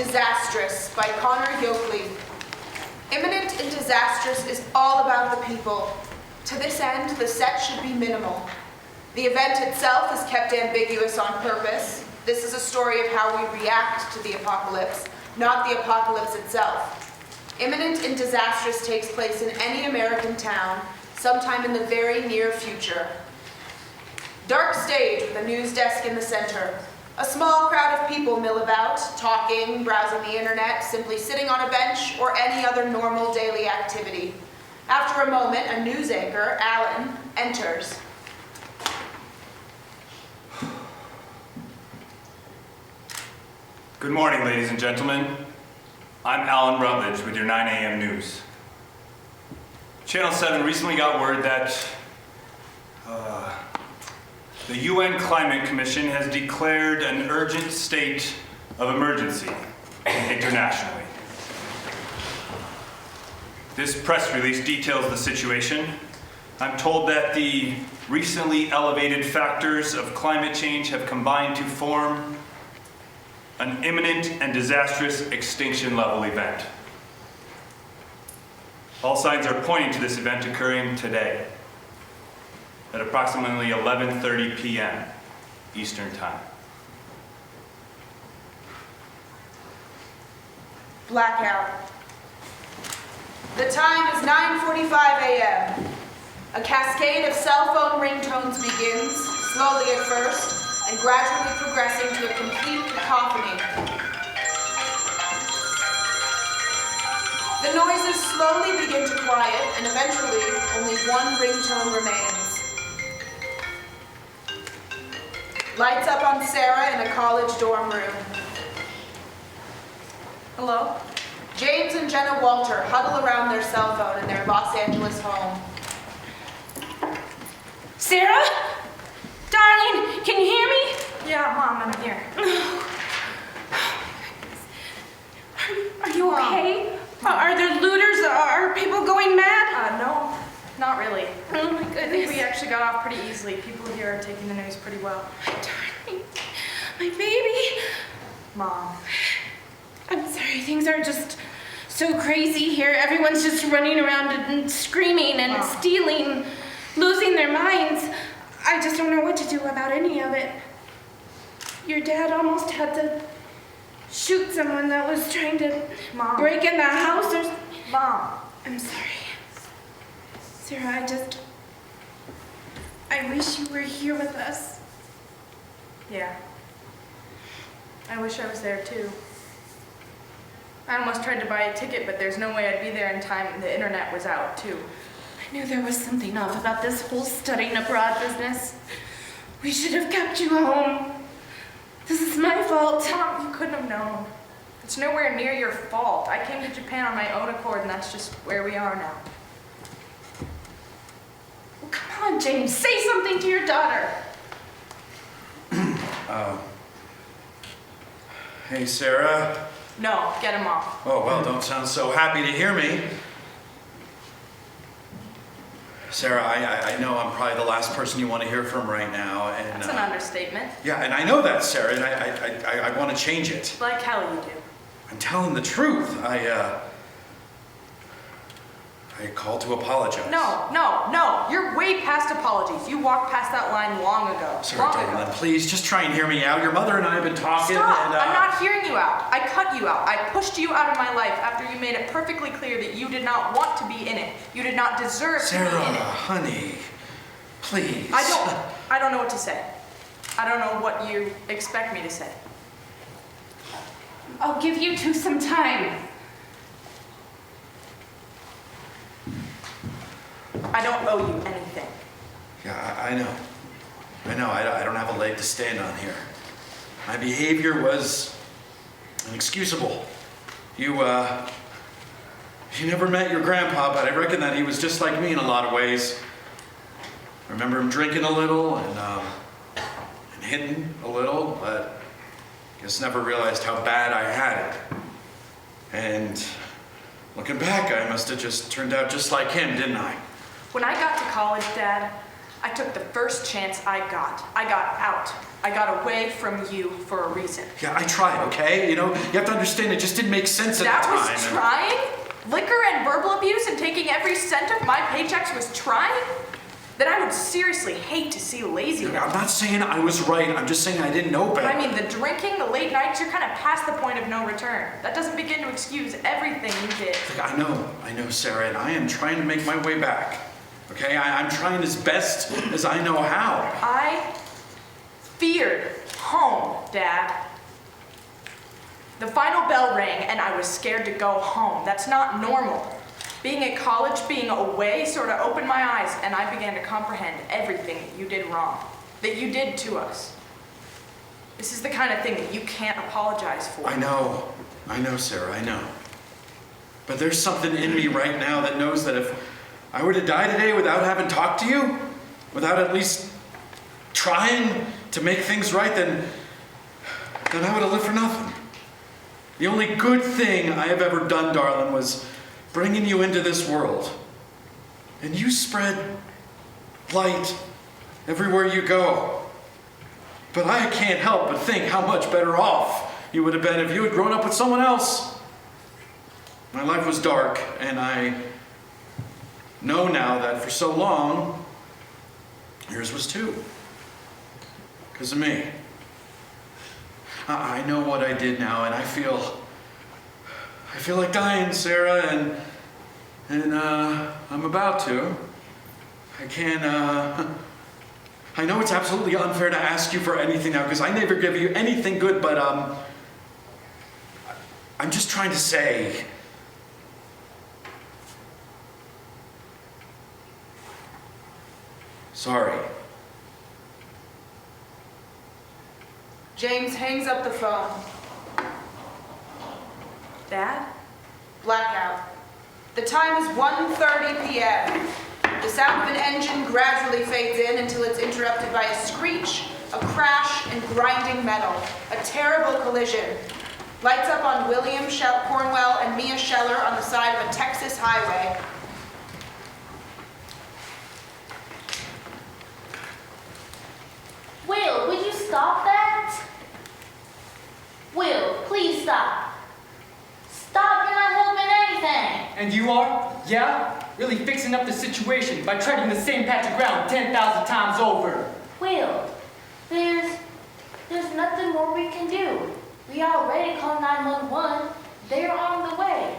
Disastrous by Yokley. Imminent and Disastrous is all about the people. To this end, the set should be minimal. The event itself is kept ambiguous on purpose. This is a story of how we react to the apocalypse, not the apocalypse itself. Imminent and Disastrous takes place in any American town, sometime in the very near future. Dark stage with a news desk in the center. A small crowd of people mill about, talking, browsing the internet, simply sitting on a bench, or any other normal daily activity. After a moment, a news anchor, Alan, enters. Good morning, ladies and gentlemen. I'm Alan Rutledge with your 9 a.m. news. Channel 7 recently got word that the UN Climate Commission has declared an urgent state of emergency internationally. This press release details the situation. I'm told that the recently elevated factors of climate change have combined to form an imminent and disastrous extinction level event. All signs are pointing to this event occurring today at approximately 11:30 p.m. Eastern Time. Blackout. The time is 9:45 a.m. A cascade of cell phone ringtones begins, slowly at first, and gradually progressing to a complete cacophony. The noises slowly begin to quiet, and eventually only one ringtone remains. Lights up on Sarah in a college dorm room. Hello? James and Jenna Walter huddle around their cell phone in their Los Angeles home. Sarah? Darling, can you hear me? Yeah, Mom, I'm here. Are you okay? Are there looters? Are people going mad? No, not really. Oh my I think goodness. we actually got off pretty easily. People here are taking the news pretty well. My darling. My baby. Mom. I'm sorry, things are just so crazy here. Everyone's just running around and screaming and Mom. stealing, losing their minds. I just don't know what to do about any of it. Your dad almost had to shoot someone that was trying to Mom. break in the house or... Mom. I'm sorry. Sarah, I wish you were here with us. Yeah. I wish I was there too. I almost tried to buy a ticket, but there's no way I'd be there in time. The internet was out too. I knew there was something off about this whole studying abroad business. We should have kept you home. This is my fault. Mom, you couldn't have known. It's nowhere near your fault. I came to Japan on my own accord, and that's just where we are now. Well, come on, James. Say something to your daughter. Hey, Sarah. No, get him off. Oh, well, don't sound so happy to hear me. Sarah, I know I'm probably the last person you want to hear from right now, and... That's an understatement. Yeah, and I know that, Sarah, and I want to change it. Like hell you do. I'm telling the truth. I called to apologize. No. You're way past apologies. You walked past that line long ago. Sarah, darling, please, just try and hear me out. Your mother and I have been talking, Stop! and... I'm not hearing you out. I cut you out. I pushed you out of my life after you made it perfectly clear that you did not want to be in it. You did not deserve to be in Sarah, it. honey, please. I don't know what to say. I don't know what you expect me to say. I'll give you two some time. I don't owe you anything. Yeah, I know. I don't have a leg to stand on here. My behavior was inexcusable. You never met your grandpa, but I reckon that he was just like me in a lot of ways. I remember him drinking a little and hitting a little, but I guess never realized how bad I had it. And looking back, I must have just turned out just like him, didn't I? When I got to college, Dad, I took the first chance I got. I got out. I got away from you for a reason. Yeah, I tried, okay? You know, you have to understand it just didn't make sense at the time. That was trying? Liquor and verbal abuse and taking every cent of my paychecks was trying? Then I would seriously hate to see laziness. I'm not saying I was right. I'm just saying I didn't know better. I mean, the drinking, the late nights, you're kind of past the point of no return. That doesn't begin to excuse everything you did. Look, I know, Sarah, and I am trying to make my way back. Okay, I'm trying as best as I know how. I feared home, Dad. The final bell rang and I was scared to go home. That's not normal. Being at college, being away, sort of opened my eyes and I began to comprehend everything that you did wrong, that you did to us. This is the kind of thing that you can't apologize for. I know, Sarah, I know. But there's something in me right now that knows that if I were to die today without having talked to you, without at least trying to make things right, then I would have lived for nothing. The only good thing I have ever done, darling, was bringing you into this world. And you spread light everywhere you go. But I can't help but think how much better off you would have been if you had grown up with someone else. My life was dark, and I know now that for so long, yours was too. Because of me. I know what I did now, and I feel like dying, Sarah, and I'm about to. I know it's absolutely unfair to ask you for anything now, because I never give you anything good, but I'm just trying to say, sorry. James hangs up the phone. Dad? Blackout. The time is 1:30 p.m. The sound of an engine gradually fades in until it's interrupted by a screech, a crash, and grinding metal. A terrible collision. Lights up on William Cornwell and Mia Scheller on the side of a Texas highway. Will, would you stop that? Will, please stop. Stop, you're not helping anything. And you are? Yeah? Really fixing up the situation by treading the same patch of ground 10,000 times over. Will, there's nothing more we can do. We already called 911. They're on the way.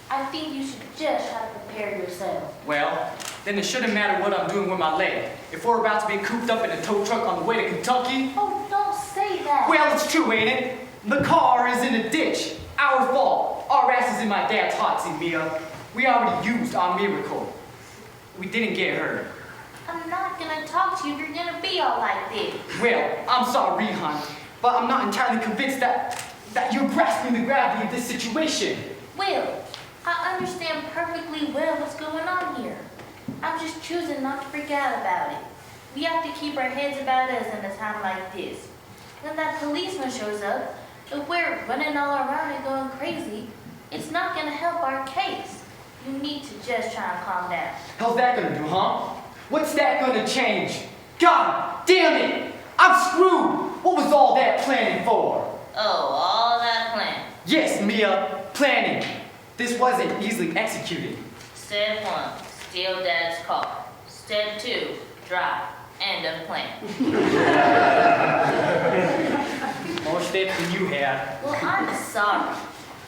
I think you should just try to prepare yourself. Well, then it shouldn't matter what I'm doing with my leg. If we're about to be cooped up in a tow truck on the way to Kentucky. Oh, don't say that. Well, it's true, ain't it? The car is in a ditch. Our fault. Our ass is in my dad's hot seat, Mia. We already used our miracle. We didn't get hurt. I'm not gonna talk to you if you're gonna be all like this. Well, I'm sorry, hon, but I'm not entirely convinced that you're grasping the gravity of this situation. Will, I understand perfectly well what's going on here. I'm just choosing not to freak out about it. We have to keep our heads about us in a time like this. When that policeman shows up, if we're running all around and going crazy, it's not gonna help our case. You need to just try and calm down. How's that gonna do, huh? What's that gonna change? God damn it! I'm screwed! What was all that planning for? Oh, all that plan. Yes, Mia, planning. This wasn't easily executed. Step 1, steal Dad's car. Step 2, drive. End of plan. More steps than you had. Well, I'm sorry.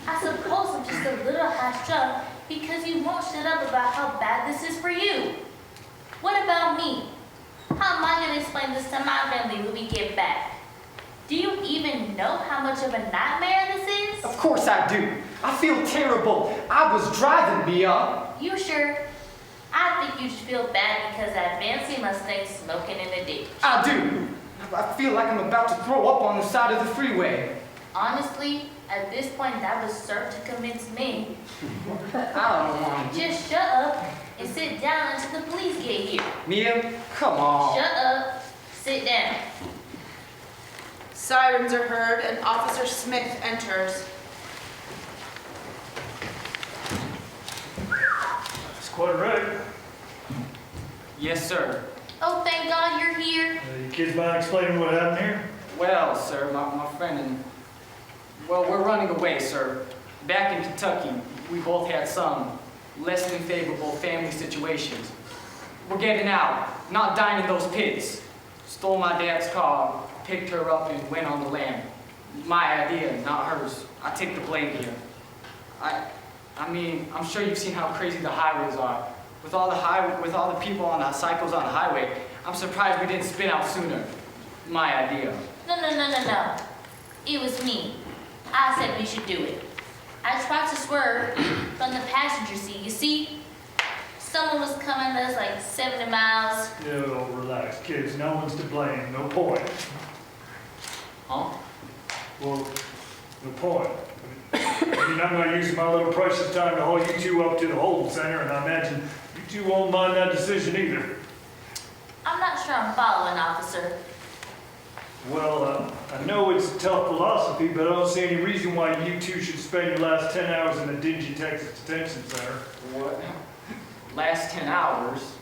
I suppose I'm just a little high-strung because you won't shut up about how bad this is for you. What about me? How am I going to explain this to my family when we get back? Do you even know how much of a nightmare this is? Of course I do. I feel terrible. I was driving, Mia. You sure? I think you should feel bad because that fancy Mustang's smoking in the ditch. I do. I feel like I'm about to throw up on the side of the freeway. Honestly, at this point, that would serve to convince me. I don't want to. Just shut up and sit down until the police get here. Mia, come on. Shut up, sit down. Sirens are heard and Officer Smith enters. That's quite right. Yes, sir. Oh, thank Kids mind explaining what happened here? Well, sir, my friend and... Well, we're running away, sir. Back in Kentucky, we both had some less than favorable family situations. We're getting out, not dying in those pits. Stole my dad's car, picked her up, and went on the lam. My idea, not hers. I take the blame here. I mean, I'm sure you've seen how crazy the highways are. With all the people on the cycles on the highway, I'm surprised we didn't spin out sooner. My idea. No. It was me. I said we should do it. I tried to swerve from the passenger seat. You see, someone was coming at us like 70 miles. No, relax, kids. No one's to blame. No point. Huh? Well, no point. I mean, I'm not using my little precious time to haul you two up to the holding center, and I imagine you two won't mind that decision either. I'm not sure I'm following, officer. Well, I know it's a tough philosophy, but I don't see any reason why you two should spend your last 10 hours in a dingy Texas detention center. What? Last 10 hours?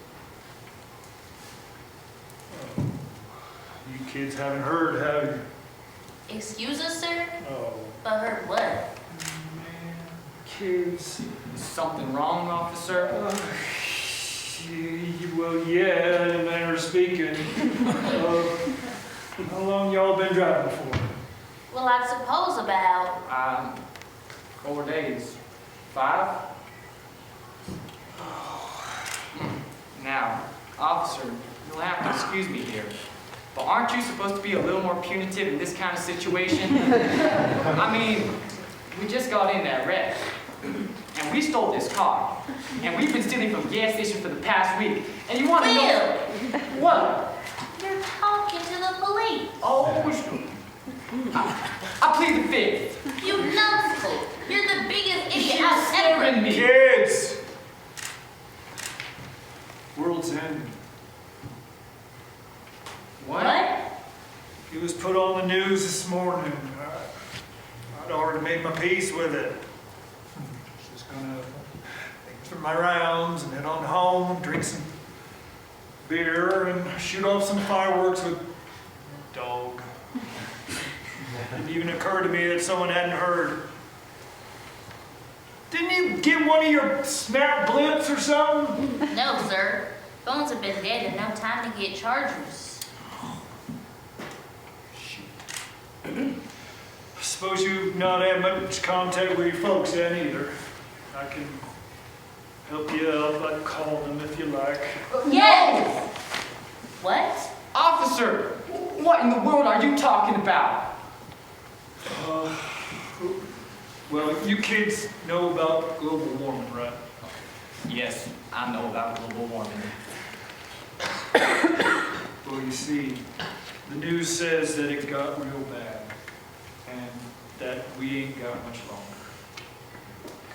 You kids haven't heard, have you? Excuse us, sir? Oh, But heard what? man, kids. Is something wrong, officer? Well, yeah, in a manner of speaking. How long y'all been driving for? Well, I suppose about... 4 days. 5? Now, officer, you'll have to excuse me here, but aren't you supposed to be a little more punitive in this kind of situation? I mean, we just got in that wreck, and we stole this car, and we've been stealing from gas stations for the past week, and you want to know... What? You're talking to the police. Oh, I plead the fifth. You numbskull. You're the biggest idiot She's I've ever... scaring me. Kids! World's ending. What? It was put on the news this morning. I'd already made my peace with it. Just gonna make it through my rounds and head on home, drink some beer, and shoot off some fireworks with dog. Didn't even occur to me that someone hadn't heard. Didn't you get one of your snap blips or something? No, sir. Phones have been dead and no time to get chargers. I suppose you've not had much contact with your folks yet either. I can help you out by calling them if you like. Yes! What? Officer, what in the world are you talking about? Well, you kids know about global warming, right? Yes, I know about global warming. Well, you see, the news says that it got real bad, and that we ain't got much longer.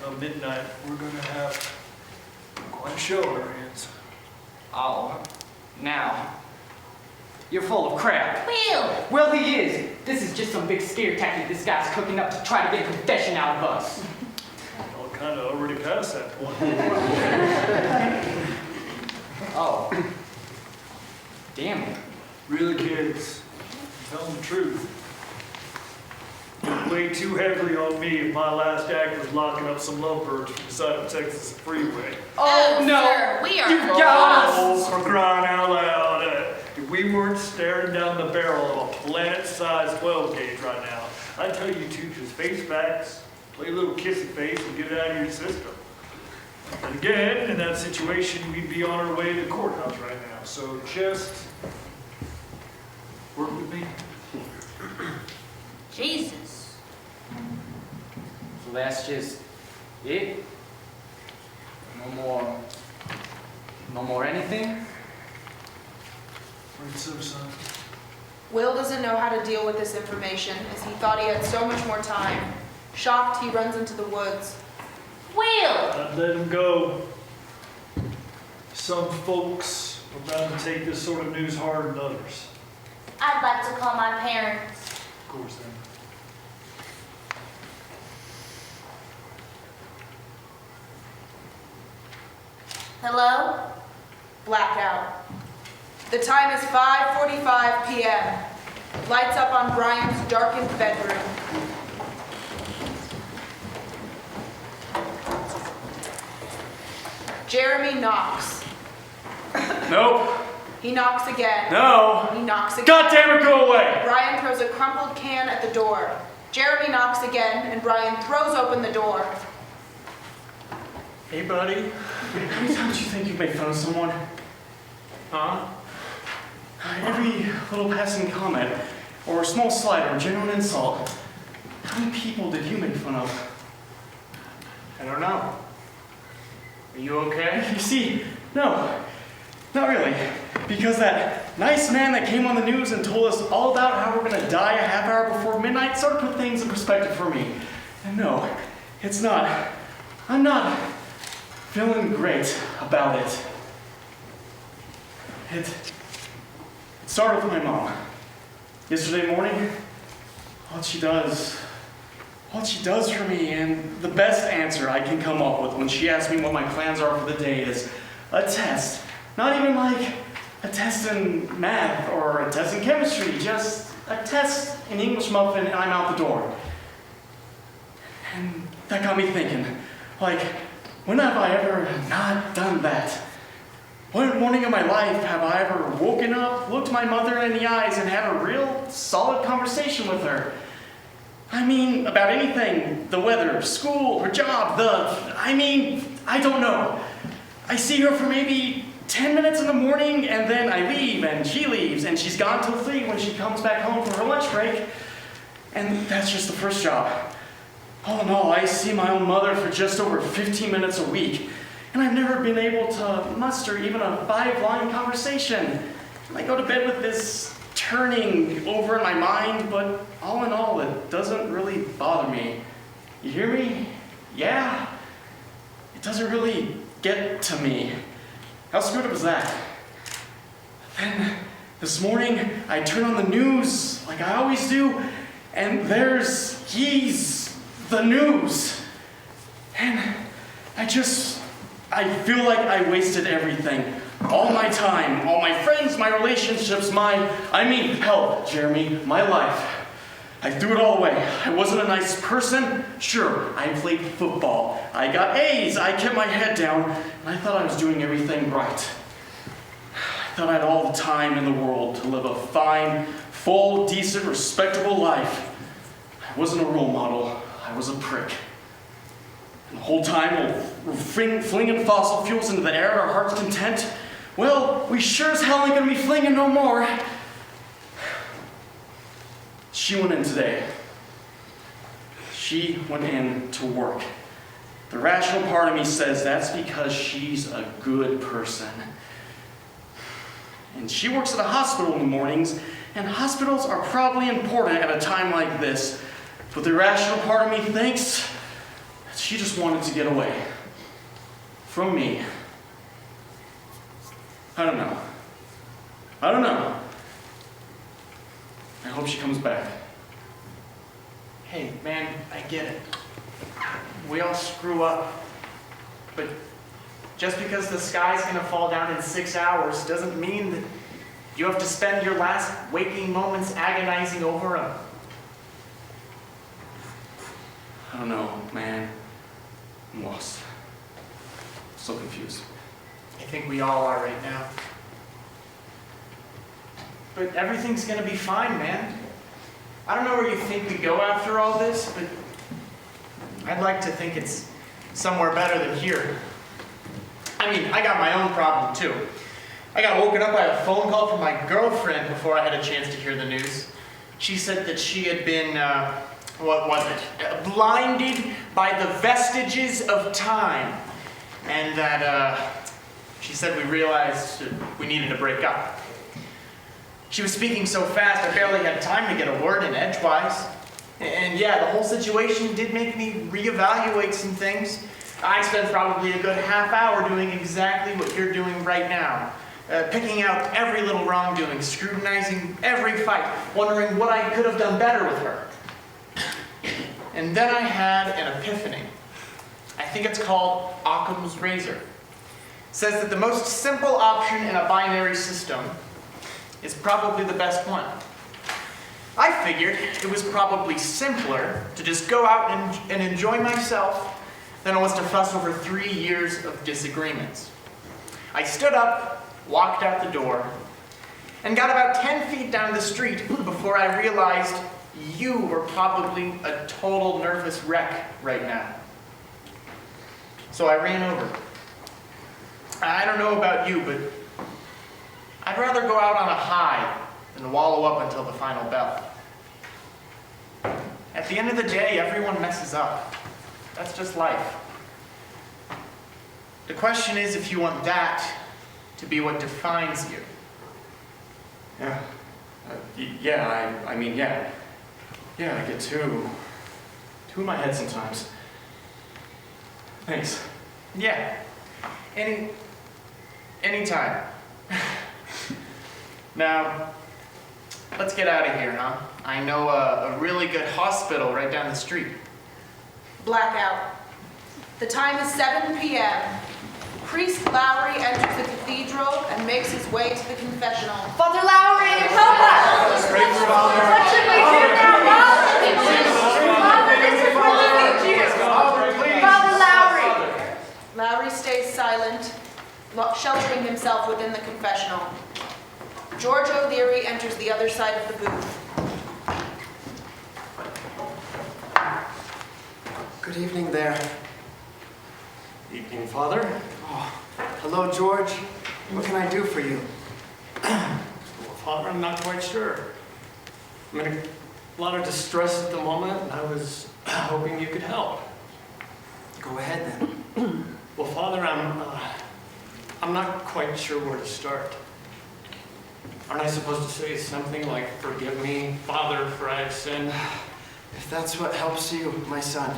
Come midnight, we're gonna have quite a show on our hands. Oh, now, you're full of crap. Will! Well, he is. This is just some big scare tactic this guy's cooking up to try to get a confession out of us. Y'all kind of already past that point. Oh. Damn it. Really, kids, I'm telling the truth. You weighed too heavily on me if my last act was locking up some lovebirds from the side of Texas freeway. Oh, no. sir, we are... You've got us. Oh, for crying out loud. If we weren't staring down the barrel of a planet-sized 12 gauge right now, I'd tell you two just face facts, play a little kissy face, and get it out of your system. And again, in that situation, we'd be on our way to the courthouse right now. So just work with me. Jesus. So that's just it? No more anything? Right, so, son. Will doesn't know how to deal with this information as he thought he had so much more time. Shocked, he runs into the woods. Will! I'd let him go. Some folks are bound to take this sort of news harder than others. I'd like to call my parents. Of course, then. Hello? Blackout. The time is 5:45 p.m. Lights up on Brian's darkened bedroom. Jeremy knocks. Nope. He knocks again. No. He knocks again. God damn it, go away! Brian throws a crumpled can at the door. Jeremy knocks again, and Brian throws open the door. Hey, buddy. How many times do you think you've made fun of someone? Huh? Every little passing comment, or small slight, or genuine insult, how many people did you make fun of? I don't know. Are you okay? You see, no, not really. Because that nice man that came on the news and told us all about how we're gonna die a half hour before midnight sort of put things in perspective for me. And no, it's not. I'm not feeling great about it. It started with my mom. Yesterday morning, what she does for me, and the best answer I can come up with when she asks me what my plans are for the day is a test. Not even like a test in math or a test in chemistry, just a test in English muffin and I'm out the door. And that got me thinking, like, when have I ever not done that? What morning of my life have I ever woken up, looked my mother in the eyes, and had a real solid conversation with her? I mean, about anything. The weather, school, her job, I don't know. I see her for maybe 10 minutes in the morning, and then I leave, and she leaves, and she's gone till 3 when she comes back home for her lunch break. And that's just the first job. All in all, I see my own mother for just over 15 minutes a week, and I've never been able to muster even a 5-line conversation. And I go to bed with this turning over in my mind, but all in all, it doesn't really bother me. You hear me? Yeah? It doesn't really get to me. How screwed up is that? Then, this morning, I turn on the news, like I always do, and he's the news. And I feel like I wasted everything. All my time, all my friends, my relationships, hell, Jeremy, my life. I threw it all away. I wasn't a nice person. Sure, I played football. I got A's. I kept my head down, and I thought I was doing everything right. I thought I had all the time in the world to live a fine, full, decent, respectable life. I wasn't a role model. I was a prick. And the whole time we're flinging fossil fuels into the air at our heart's content. Well, we sure as hell ain't gonna be flinging no more. She went in today. She went in to work. The rational part of me says that's because she's a good person. And she works at a hospital in the mornings, and hospitals are probably important at a time like this. But the rational part of me thinks that she just wanted to get away from me. I don't know. I hope she comes back. Hey, man, I get it. We all screw up. But just because the sky's gonna fall down in 6 hours doesn't mean that you have to spend your last waking moments agonizing over them. I don't know, man. I'm lost. So confused. I think we all are right now. But everything's gonna be fine, man. I don't know where you think we go after all this, but I'd like to think it's somewhere better than here. I mean, I got my own problem too. I got woken up by a phone call from my girlfriend before I had a chance to hear the news. She said that she had been, blinded by the vestiges of time. And that, she said we realized we needed to break up. She was speaking so fast, I barely had time to get a word in edgewise. And yeah, the whole situation did make me reevaluate some things. I spent probably a good half hour doing exactly what you're doing right now. Picking out every little wrongdoing, scrutinizing every fight, wondering what I could have done better with her. And then I had an epiphany. I think it's called Occam's razor. It says that the most simple option in a binary system is probably the best one. I figured it was probably simpler to just go out and enjoy myself than it was to fuss over 3 years of disagreements. I stood up, walked out the door, and got about 10 feet down the street before I realized you were probably a total nervous wreck right now. So I ran over. I don't know about you, but I'd rather go out on a high than wallow up until the final bell. At the end of the day, everyone messes up. That's just life. The question is if you want that to be what defines you. Yeah. I mean, yeah. Yeah, I get too in my head sometimes. Thanks. Yeah. Anytime. Now, let's get out of here, huh? I know a really good hospital right down the street. Blackout. The time is 7 p.m. Priest Lowry enters the cathedral and makes his way to the confessional. Father Lowry, help us! What should we do now? Father, this is what we need you. Father Lowry! Lowry stays silent, sheltering himself within the confessional. George O'Leary enters the other side of the booth. Good evening there. Evening, Father. Oh, hello, George. What can I do for you? Well, Father, I'm not quite sure. I'm in a lot of distress at the moment, and I was hoping you could help. Go ahead, then. Well, Father, I'm not quite sure where to start. Aren't I supposed to say something like, "Forgive me, Father, for I have sinned"? If that's what helps you, my son.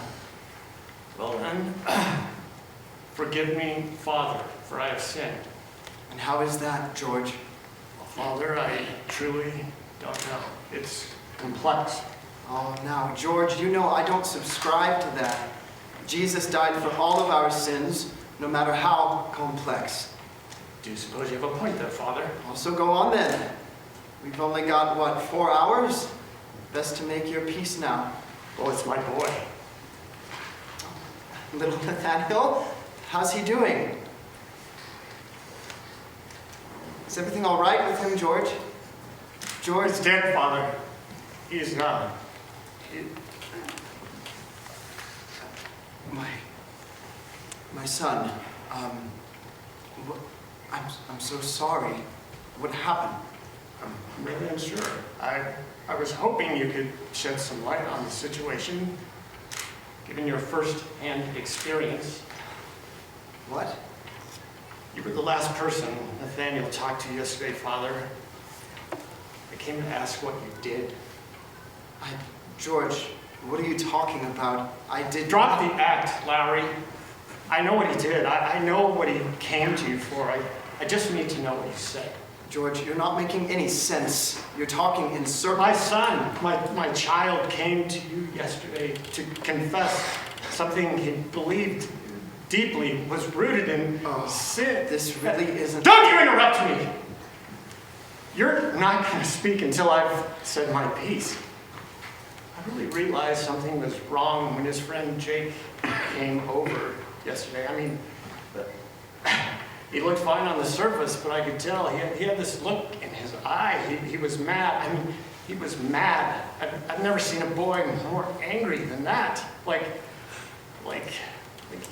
Well, then, forgive me, Father, for I have sinned. And how is that, George? Well, Father, I truly don't know. It's complex. Oh, now, George, you know I don't subscribe to that. Jesus died for all of our sins, no matter how complex. Do you suppose you have a point there, Father? Also, go on then. We've only got, what, 4 hours? Best to make your peace now. Oh, it's my boy. Little Nathaniel, how's he doing? Is everything all right with him, George? George? He's dead, Father. He is not. My son, I'm so sorry. What happened? I'm really unsure. I was hoping you could shed some light on the situation, given your first-hand experience. What? You were the last person Nathaniel talked to yesterday, Father. I came to ask what you did. George, what are you talking about? I did Drop the act, Lowry. I know what he did. I know what he came to you for. I just need to know what you said. George, you're not making any sense. You're talking in circles. My son, my child came to you yesterday to confess something he believed deeply was rooted in sin. This really isn't... Don't you interrupt me! You're not going to speak until I've said my piece. I really realized something was wrong when his friend Jake came over yesterday. I mean, he looked fine on the surface, but I could tell he had this look in his eye. He was mad. I mean, he was mad. I've never seen a boy more angry than that. Like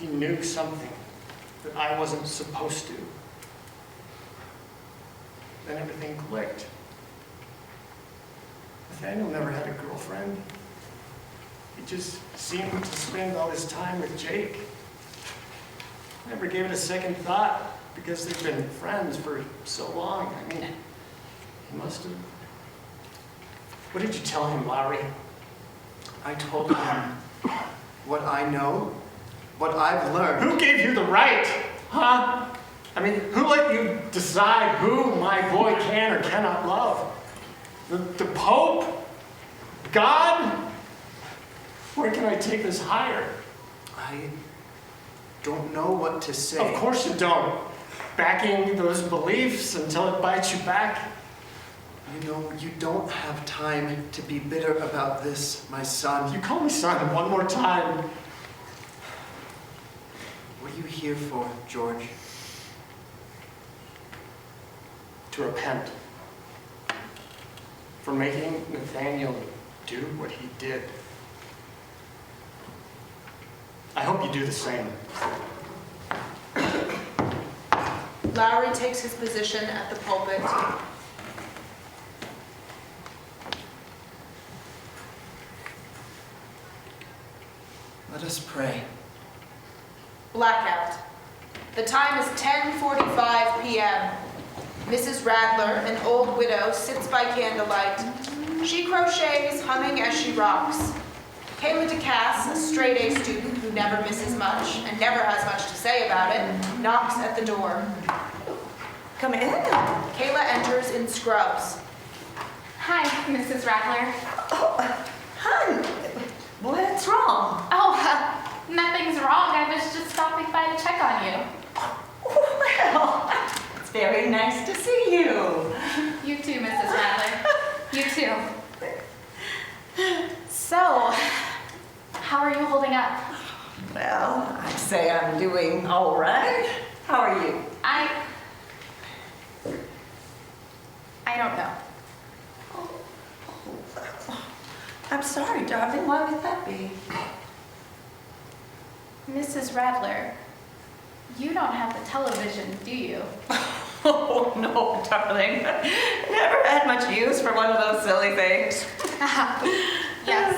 he knew something that I wasn't supposed to. Then everything clicked. Nathaniel never had a girlfriend. He just seemed to spend all his time with Jake. Never gave it a second thought because they've been friends for so long. I mean, he must have. What did you tell him, Lowry? I told him what I know, what I've learned. Who gave you the right? Huh? I mean, who let you decide who my boy can or cannot love? The Pope? God? Where can I take this higher? I don't know what to say. Of course you don't. Backing those beliefs until it bites you back. You know, you don't have time to be bitter about this, my son. You call me son one more time. What are you here for, George? To repent. For making Nathaniel do what he did. I hope you do the same. Lowry takes his position at the pulpit. Let us pray. Blackout. The time is 10:45 p.m. Mrs. Radler, an old widow, sits by candlelight. She crochets, humming as she rocks. Kayla DeCass, a straight-A student who never misses much and never has much to say about it, knocks at the door. Come in. Kayla enters in scrubs. Hi, Mrs. Radler. Oh, hon, what's wrong? Oh, nothing's wrong. I was just stopping by to check on you. Well, it's very nice to see you. You too, Mrs. Radler. You too. So, how are you holding up? Well, I'd say I'm doing all right. How are you? I don't know. I'm sorry, darling. Why would that be? Mrs. Radler, you don't have the television, do you? Oh, no, darling. Never had much use for one of those silly things. Yes.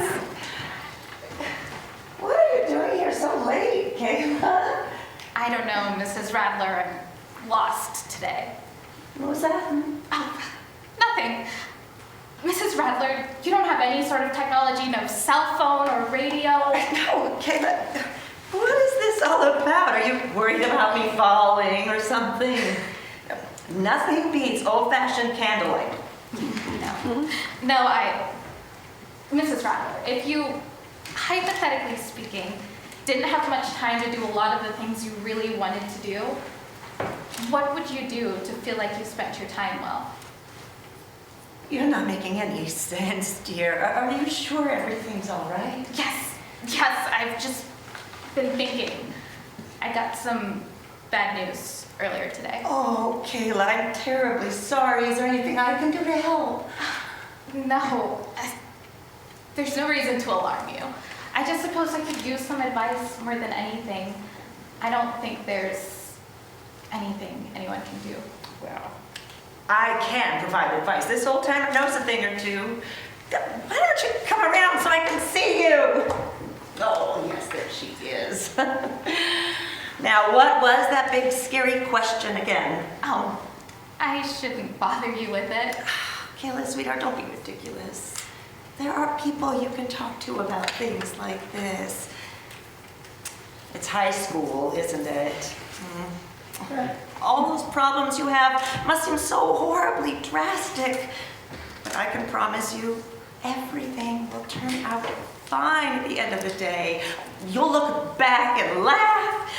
What are you doing here so late, Kayla? I don't know, Mrs. Radler. I'm lost today. What was that? Oh, nothing. Mrs. Radler, you don't have any sort of technology, no cell phone or radio? No, Kayla. What is this all about? Are you worried about me falling or something? Nothing beats old-fashioned candlelight. No, Mrs. Radler, if you, hypothetically speaking, didn't have much time to do a lot of the things you really wanted to do, what would you do to feel like you spent your time well? You're not making any sense, dear. Are you sure everything's all right? Yes, I've just been thinking. I got some bad news earlier today. Oh, Kayla, I'm terribly sorry. Is there anything I can do to help? No, there's no reason to alarm you. I just suppose I could use some advice more than anything. I don't think there's anything anyone can do. Well, I can provide advice. This old timer knows a thing or two. Why don't you come around so I can see you? Oh, yes, there she is. Now, what was that big scary question again? Oh, I shouldn't bother you with it. Kayla, sweetheart, don't be ridiculous. There are people you can talk to about things like this. It's high school, isn't it? All those problems you have must seem so horribly drastic. But I can promise you, everything will turn out fine at the end of the day. You'll look back and laugh.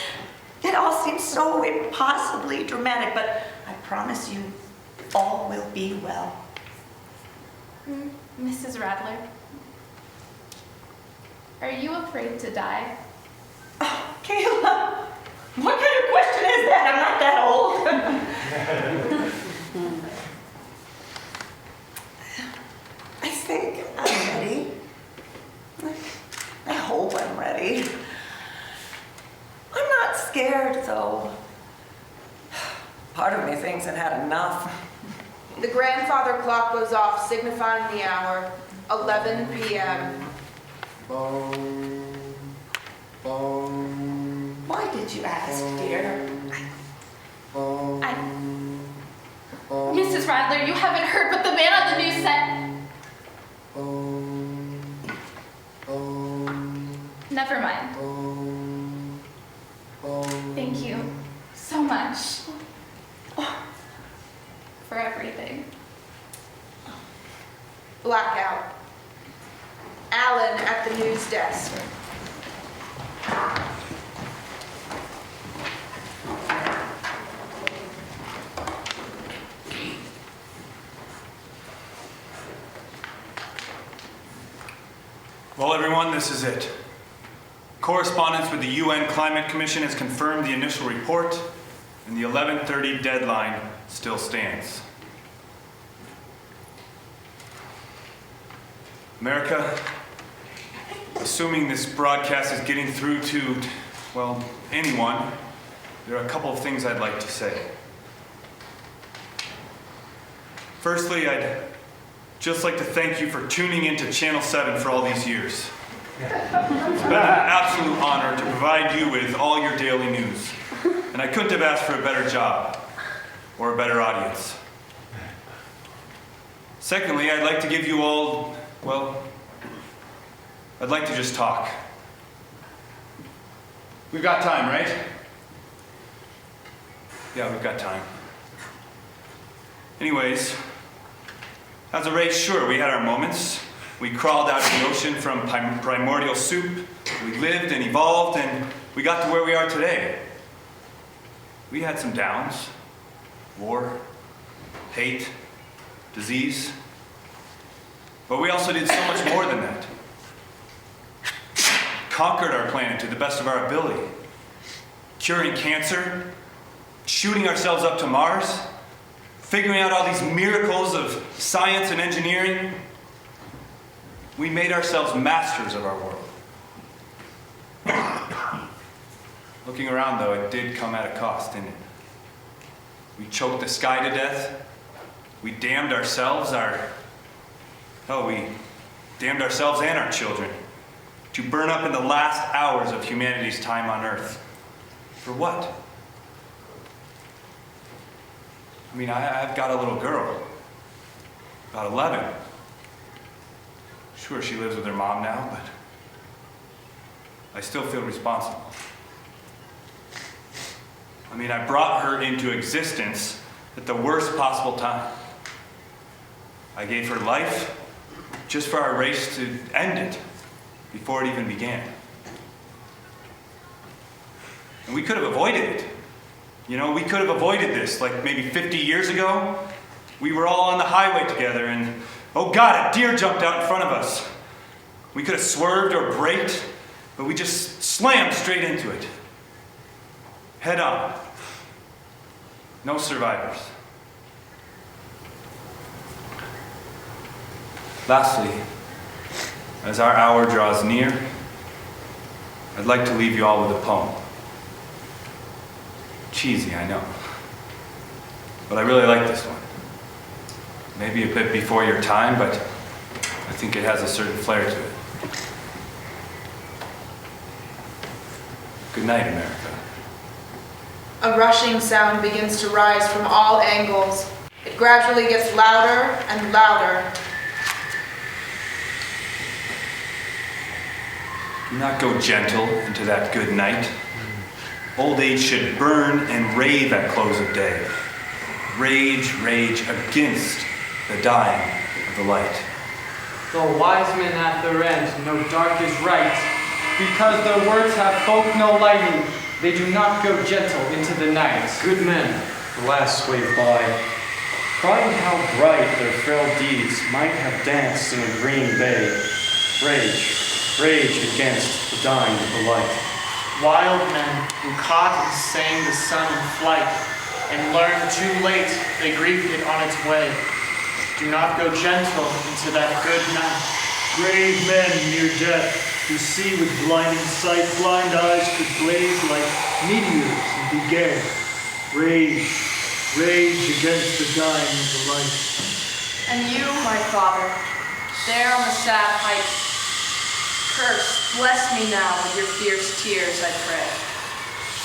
It all seems so impossibly dramatic, but I promise you, all will be well. Mrs. Radler, are you afraid to die? Oh, Kayla, what kind of question is that? I'm not that old. I think I'm ready. I hope I'm ready. I'm not scared, though. Part of me thinks I've had enough. The grandfather clock goes off, signifying the hour, 11 p.m. Boom, boom, Why did you ask, dear? boom, boom, Mrs. Radler, you haven't heard what the man on the news said. boom, boom, Never mind. boom, boom. Thank you so much for everything. Blackout. Alan at the news desk. Well, everyone, this is it. Correspondence with the UN Climate Commission has confirmed the initial report, and the 11:30 deadline still stands. America, assuming this broadcast is getting through to, well, anyone, there are a couple of things I'd like to say. Firstly, I'd just like to thank you for tuning into Channel 7 for all these years. It's been an absolute honor to provide you with all your daily news, and I couldn't have asked for a better job or a better audience. Secondly, I'd like to give you all, well, I'd like to just talk. We've got time, right? Yeah, we've got time. Anyways, as a race, sure, we had our moments. We crawled out of the ocean from primordial soup. We lived and evolved, and we got to where we are today. We had some downs. War, hate, disease. But we also did so much more than that. Conquered our planet to the best of our ability. Curing cancer, shooting ourselves up to Mars, figuring out all these miracles of science and engineering. We made ourselves masters of our world. Looking around, though, it did come at a cost, didn't it? We choked the sky to death. We damned ourselves, we damned ourselves and our children to burn up in the last hours of humanity's time on Earth. For what? I mean, I've got a little girl, about 11. Sure, she lives with her mom now, but I still feel responsible. I mean, I brought her into existence at the worst possible time. I gave her life just for our race to end it before it even began. And we could have avoided it. You know, we could have avoided this, like maybe 50 years ago. We were all on the highway together and, oh God, a deer jumped out in front of us. We could have swerved or braked, but we just slammed straight into it. Head on. No survivors. Lastly, as our hour draws near, I'd like to leave you all with a poem. Cheesy, I know. But I really like this one. Maybe a bit before your time, but I think it has a certain flair to it. Good night, America. A rushing sound begins to rise from all angles. It gradually gets louder and louder. Do not go gentle into that good night. Old age should burn and rave at close of day. Rage, rage against the dying of the light. Though wise men at their end know dark is right, because their words have folk no lighting, they do not go gentle into the night. Good men, alas, wave by, crying how bright their frail deeds might have danced in a green bay. Rage, rage against the dying of the light. Wild men who caught and sang the sun in flight, and learned too late they grieved it on its way. Do not go gentle into that good night. Brave men near death, who see with blinding sight, blind eyes could blaze like meteors and be gay. Rage, rage against the dying of the light. And you, my father, there on the sad height, curse, bless me now with your fierce tears, I pray.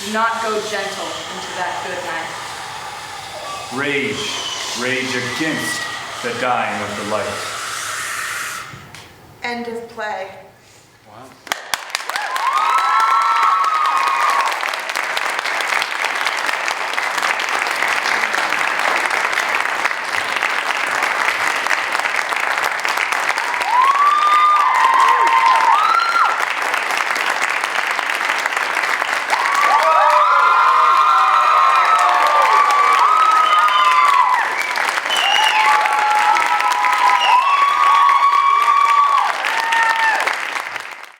Do not go gentle into that good night. Rage, rage against the dying of the light. End of play. Wow.